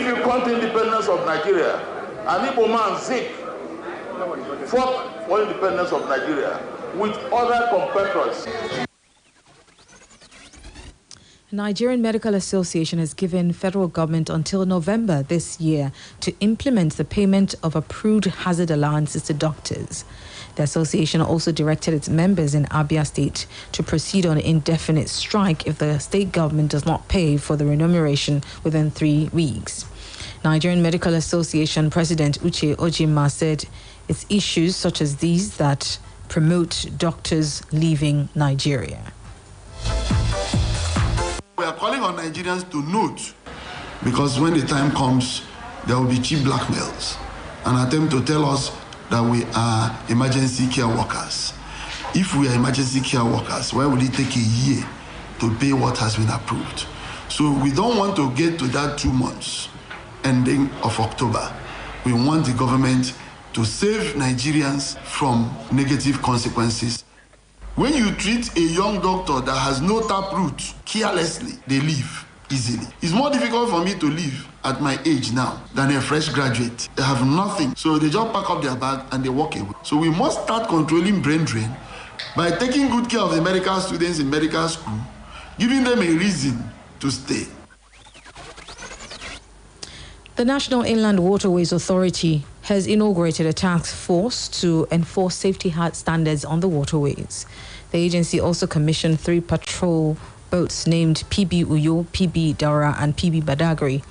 If you count independence of Nigeria, an Igbo man, Zik, fought for independence of Nigeria with other competitors. Nigerian Medical Association has given federal government until November this year to implement the payment of approved hazard allowances to doctors. The association also directed its members in Abia State to proceed on indefinite strike if the state government does not pay for the remuneration within 3 weeks. Nigerian Medical Association President Uche Ojima said it's issues such as these that promote doctors leaving Nigeria. We are calling on Nigerians to note, because when the time comes, there will be cheap blackmails, an attempt to tell us that we are emergency care workers. If we are emergency care workers, why will it take a year to pay what has been approved? So we don't want to get to that 2 months ending of October. We want the government to save Nigerians from negative consequences. When you treat a young doctor that has no taproot carelessly, they leave easily. It's more difficult for me to leave at my age now than a fresh graduate. They have nothing, so they just pack up their bag and they walk away. So we must start controlling brain drain by taking good care of the medical students in medical school, giving them a reason to stay. The National Inland Waterways Authority has inaugurated a task force to enforce safety standards on the waterways. The agency also commissioned 3 patrol boats named PB Uyo, PB Daura, and PB Badagry.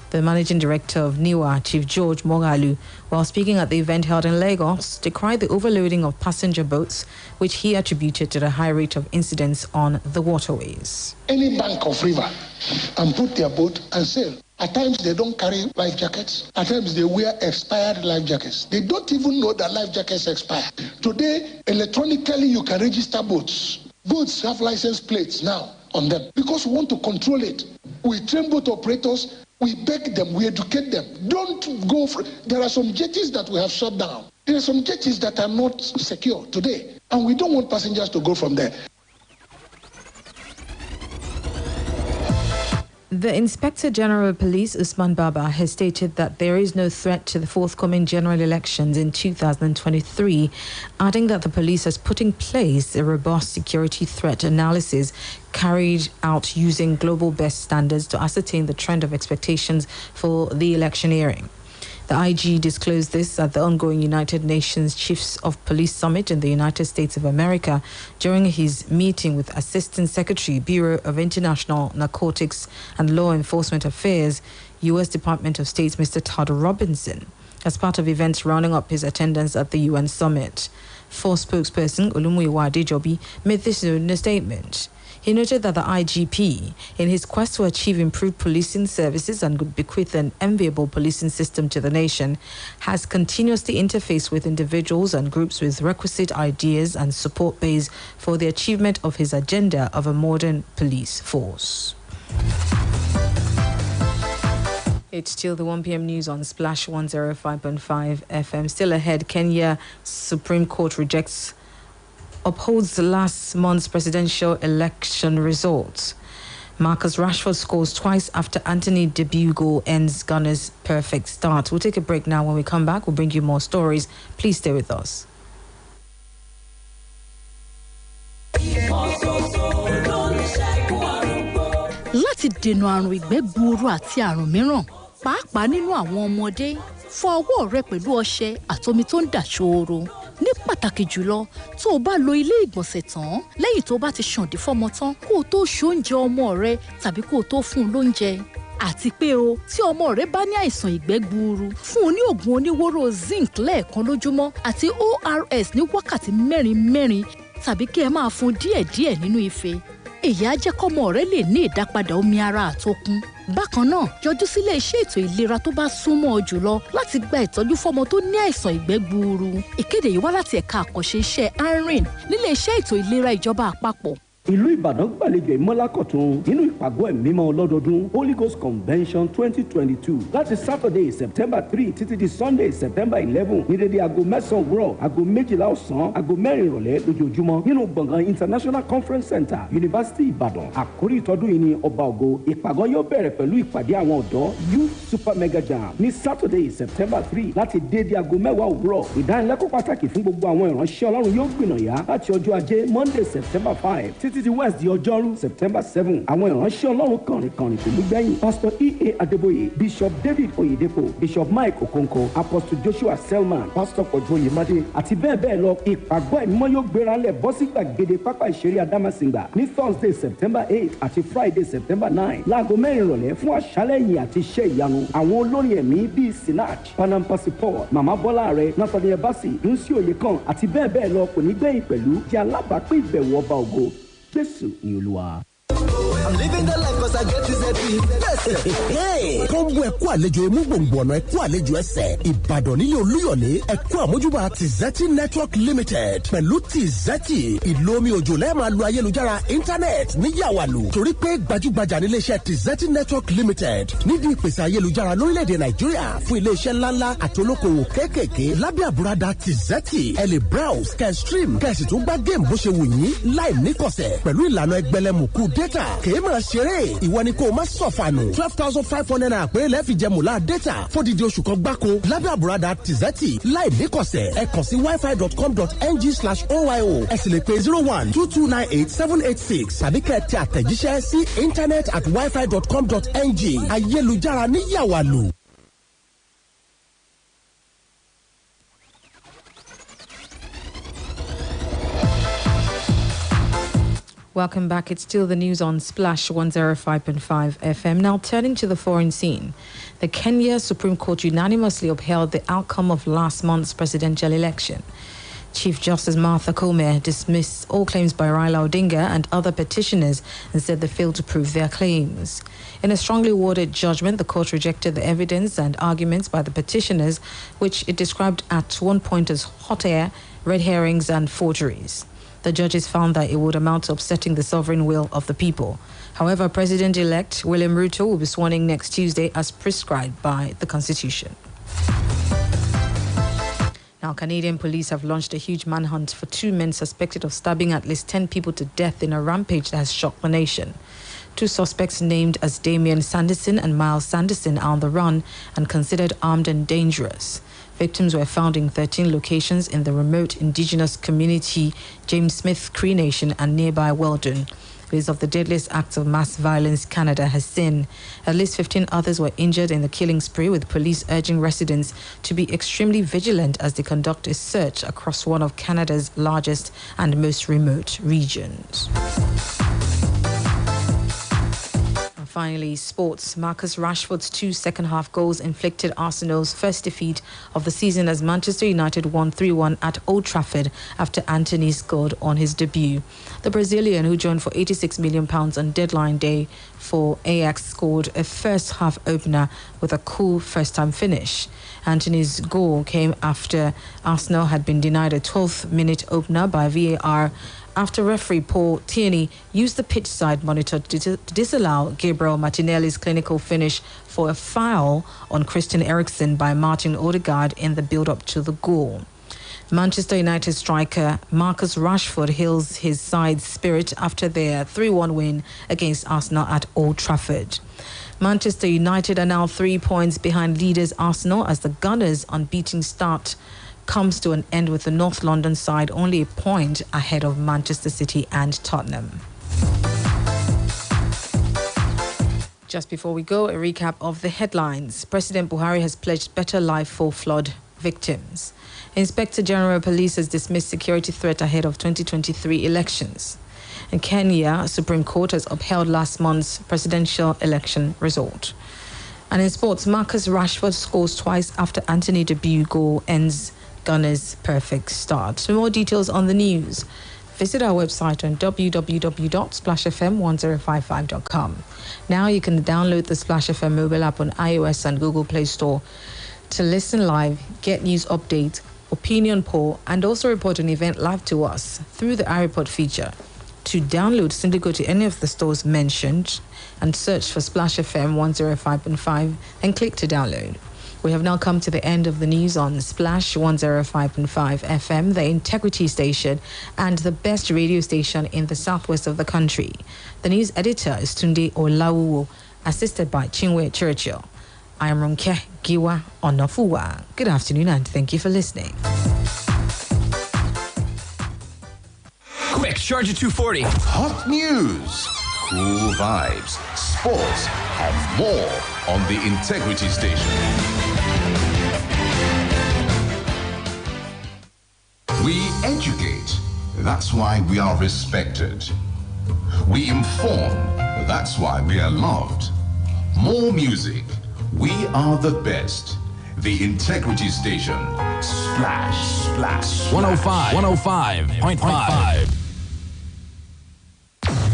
The managing director of NIWA, Chief George Mogalu, while speaking at the event held in Lagos, decried the overloading of passenger boats, which he attributed to the high rate of incidents on the waterways. Any bank of river and put their boat and sail. At times they don't carry life jackets. At times they wear expired life jackets. They don't even know that life jackets expire. Today, electronically you can register boats. Boats have license plates now on them because we want to control it. We train boat operators, we beg them, we educate them. Don't go for. There are some jetties that we have shut down. There are some jetties that are not secure today, and we don't want passengers to go from there. The Inspector General of Police, Usman Baba, has stated that there is no threat to the forthcoming general elections in 2023, adding that the police has put in place a robust security threat analysis carried out using global best standards to ascertain the trend of expectations for the electioneering. The IG disclosed this at the ongoing United Nations Chiefs of Police Summit in the United States of America during his meeting with Assistant Secretary, Bureau of International Narcotics and Law Enforcement Affairs, U.S. Department of State, Mr. Todd Robinson, as part of events rounding up his attendance at the UN Summit. Force spokesperson Olumuyiwa Adejobi made this in a statement. He noted that the IGP, in his quest to achieve improved policing services and bequeath an enviable policing system to the nation, has continuously interfaced with individuals and groups with requisite ideas and support base for the achievement of his agenda of a modern police force. It's still the 1 p.m. news on Splash 105.5 FM. Still ahead, Kenya Supreme Court upholds the last month's presidential election results. Marcus Rashford scores twice after Anthony Debugo ends Ghana's perfect start. We'll take a break now. When we come back, we'll bring you more stories. Please stay with us. Láti dènà àrùn ìgbẹ́ gbuuru àti àrùn mìíràn, pàápàá nínú àwọn ọmọdé, fọ ọwọ́ rẹ pẹ̀lú ọṣẹ àtomi tó ń dà ṣooro. Ní pàtàkì jùlọ, tó o bá lo ilé ìgbọ̀nsẹ̀ tán, lẹ́yìn tó bá ti ṣàǹdí fọ́mọ tán, kó o tó ṣoúnjẹ ọmọ rẹ tàbí kó o tó fún un lóúnjẹ. Àti pé o, tí ọmọ rẹ bá ní àìsàn ìgbẹ́ gbuuru, fún un ní oògùn oníwóró zinc lẹ́ẹ̀kan lójúmọ́ àti ORS ní wákàtí mẹ́rin tàbí kí ẹ máa fún díẹ̀díẹ̀ nínú ife. Èyí á jẹ́ kọ́mọ rẹ lè ní ìdápadà omi ara àtokun. Bákan náà, yọjú sílé iṣẹ́ ètò ìlera tó bá súnmọ́ ọ jùlọ láti gba ìtọ́jú fọ́mọ tó ní àìsàn ìgbẹ́ gbuuru. Ìkéde yìí wá láti ẹ̀ka àkànṣe iṣẹ́ ARIN nílé iṣẹ́ ètò ìlera ìjọba àpapọ̀. ìlú Ìbàdàn gbàlejò ìmọ́lákọ̀tún nínú ìpàgọ́ ẹ̀mímọ́ ọlọ́dọọdún Holy Ghost Convention 2022 láti Saturday September 3 títí di Sunday September 11 ní dédé aago 9 òwúrọ̀ aago 12 ọ̀sán aago 4 ìrọ̀lẹ́ lójoojúmọ́ nínú gbọ̀ngàn International Conference Center University Ìbàdàn. Àkórí ìtọ́dún yìí ni ọba ògo. Ìpàgọ́ yóò bẹ̀rẹ̀ pẹ̀lú ìpàdé àwọn ọ̀dọ́ Youth Super Mega Jam ní Saturday September 3 láti dédé aago 10 òwúrọ̀. Ìdánilẹ́kọ̀ọ́ pàtàkì fún gbogbo àwọn ìránṣẹ́ Ọlọ́run yóò gbìnàyà láti ọjọ́ ajé Monday September 5 títí di Wednesday ọjọ́rú September 7. Àwọn ìránṣẹ́ Ọlọ́run kànrìnkànrìn kò ní gbẹ̀yìn. Pastor E.A. Adeboye, Bishop David Oyedepo, Bishop Mike Okonko, Apostle Joshua Selman, Pastor Kojo Yemade àti bẹ́ẹ̀ bẹ́ẹ̀ lọ. Ìpàgọ́ ẹ̀mímọ́ yóò gbéra lẹ̀ bọ́ sí gbàgede pápá ìṣeré Adamasingba ní Thursday September 8 àti Friday September 9 láago 4 ìrọ̀lẹ́ fún àṣálẹ́ ìyìn àti iṣẹ́ ìyanu. Àwọn olórin ẹ̀mí bíi Sinach, Panampasi Paul, Mama Bọ́lá Ààrẹ, Nathaniel Bassi, Nsi Oyekan àti bẹ́ẹ̀ bẹ́ẹ̀ lọ kò ní gbẹ̀yìn pẹ̀lú jẹ́ alábàápín ìbẹ̀wò ọba ògo. Jésù ni Olúwa. I'm living the life cause I get to say kọ́ńbù ẹ̀kú àlejò emú gbòǹgbò ọ̀nà ẹ̀kú àlejò ẹsẹ̀ Ìbàdàn nílé Olúyọ̀lé ẹ̀kú àmójúbà Tizeti Network Limited pẹ̀lú Tizeti ìlò omi òjò lẹ́ẹ̀máa lu ayélujára íńtánẹ́ẹ̀tì níyàwálù torí pé gbajúgbajà ní iléeṣẹ́ Tizeti Network Limited nídìí ìpèsè ayélujára lórílẹ̀‐èdè Nàìjíríà fún iléeṣẹ́ ńláńlá àti olókoòwò kéékèèké lábẹ́ àbúradà Tizeti ẹ lè browse kẹ́ stream kẹ́ sì tún gbá géèmù bó ṣe wù yín láì níkọ̀sẹ̀ pẹ̀lú ìlànà ẹgbẹ̀lẹ́mùkú data kèé máa ṣeré ìwọ ni kò má sọ̀fànù 12,500 naira péré lẹ́ẹ̀fì jẹ mùlá data fódìdí oṣù kan gbáko lábẹ́ àbúradà Tizeti láì níkọ̀sẹ̀ ẹ kàn sí wifi.com.ng/oyo ẹ sì lè pe 0122987886 tàbí kẹ́ ẹ tẹ àtẹ̀jíṣẹ́ sí internet@wifi.com.ng ayélujára níyàwálù. Welcome back. It's still the news on Splash 105.5 FM. Now turning to the foreign scene. The Kenya Supreme Court unanimously upheld the outcome of last month's presidential election. Chief Justice Martha Koome dismissed all claims by Raila Odinga and other petitioners and said they failed to prove their claims. In a strongly worded judgment, the court rejected the evidence and arguments by the petitioners, which it described at one point as hot air, red herrings and forgeries. The judges found that it would amount to upsetting the sovereign will of the people. However, President-elect William Ruto will be sworn in next Tuesday as prescribed by the Constitution. Now, Canadian police have launched a huge manhunt for 2 men suspected of stabbing at least 10 people to death in a rampage that has shocked the nation. 2 suspects named as Damian Sanderson and Miles Sanderson are on the run and considered armed and dangerous. Victims were found in 13 locations in the remote indigenous community James Smith Cree Nation and nearby Weldon. It is of the deadliest acts of mass violence Canada has seen. At least 15 others were injured in the killing spree, with police urging residents to be extremely vigilant as they conduct a search across one of Canada's largest and most remote regions. Finally, sports. Marcus Rashford's 2 second-half goals inflicted Arsenal's first defeat of the season as Manchester United won 3-1 at Old Trafford after Antony scored on his debut. The Brazilian, who joined for £86 million on deadline day for Ajax, scored a first-half opener with a cool first-time finish. Antony's goal came after Arsenal had been denied a 12th-minute opener by VAR after referee Paul Tierney used the pitch side monitor to disallow Gabriel Martinelli's clinical finish for a foul on Christian Eriksen by Martin Odegaard in the build-up to the goal. Manchester United striker Marcus Rashford hails his side's spirit after their 3-1 win against Arsenal at Old Trafford. Manchester United are now 3 points behind leaders Arsenal as the Gunners' unbeaten start comes to an end with the North London side only a point ahead of Manchester City and Tottenham. Just before we go, a recap of the headlines. President Buhari has pledged better life for flood victims. Inspector General of Police has dismissed security threat ahead of 2023 elections. In Kenya, Supreme Court has upheld last month's presidential election result. And in sports, Marcus Rashford scores twice after Antony debut goal ends Gunner's perfect start. For more details on the news, visit our website on www.splashfm1055.com. Now you can download the Splash FM mobile app on iOS and Google Play Store to listen live, get news updates, opinion poll, and also report an event live to us through the iReport feature. To download, simply go to any of the stores mentioned and search for Splash FM 105.5 and click to download. We have now come to the end of the news on Splash 105.5 FM, the integrity station and the best radio station in the southwest of the country. The news editor is Tunde Olawuwo, assisted by Chinwe Churchill. I am Ronke Giwa Onafuwa. Good afternoon and thank you for listening. Quick, charge at 240. Hot news, cool vibes, sports, and more on the Integrity Station. We educate, that's why we are respected. We inform, that's why we are loved. More music, we are the best. The Integrity Station. Splash, splash. 105.5.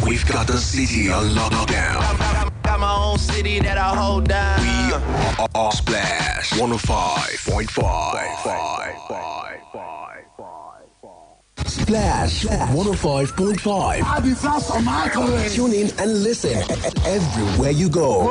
We've got the city on lockdown. Got my own city that I hold down. We are Splash 105.5. Splash 105.5. Tune in and listen everywhere you go.